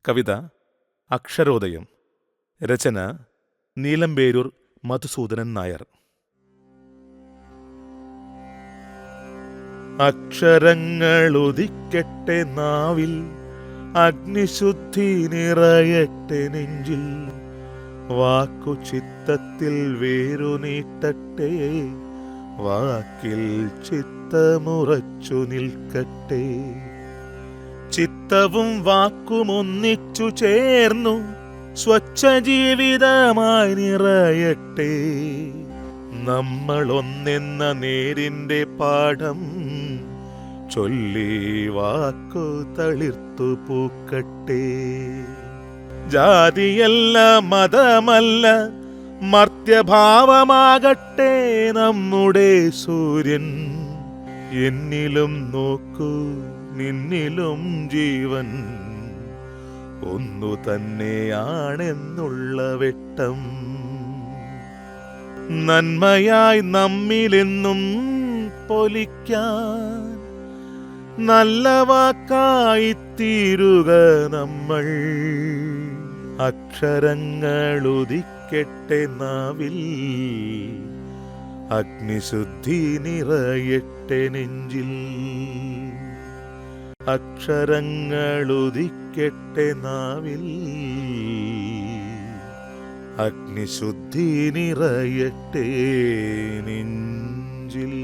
കവിത അക്ഷരോദയം. രചന നീലമ്പേരൂർ മധുസൂദനൻ നായർ. അക്ഷരങ്ങളുദിക്കട്ടെ നാവിൽ, അഗ്നിശുദ്ധി നിറയട്ടെ നെഞ്ചിൽ, വാക്കു ചിത്തത്തിൽ വേരു നീട്ടട്ടെ, വാക്കിൽ ചിത്തമുറച്ചു നിൽക്കട്ടെ. ചിത്തവും വാക്കും ഒന്നിച്ചു ചേർന്നു സ്വച്ഛജീവിതമായി നിറയട്ടെ. നമ്മൾ ഒന്നെന്ന നേരിൻ്റെ പാഠം ചൊല്ലി വാക്കു തളിർത്തു പൂക്കട്ടെ. ജാതിയല്ല മതമല്ല മർത്യഭാവമാകട്ടെ നമ്മുടെ സൂര്യൻ. എന്നിലും നോക്കൂ നിന്നിലും ജീവൻ, ഒന്നു തന്നെയാണെന്നുള്ള വെട്ടം. നന്മയായി നമ്മിലെന്നും പൊലിക്കാൻ നല്ല വാക്കായി തീരുക നമ്മൾ. അക്ഷരങ്ങളുദിക്കട്ടെ നാവിൽ, അഗ്നിശുദ്ധി നിറയട്ടെ നെഞ്ചിൽ. അക്ഷരങ്ങളുദിക്കട്ടെ നാവിൽ, അഗ്നിശുദ്ധി നിറയട്ടെ നെഞ്ചിൽ.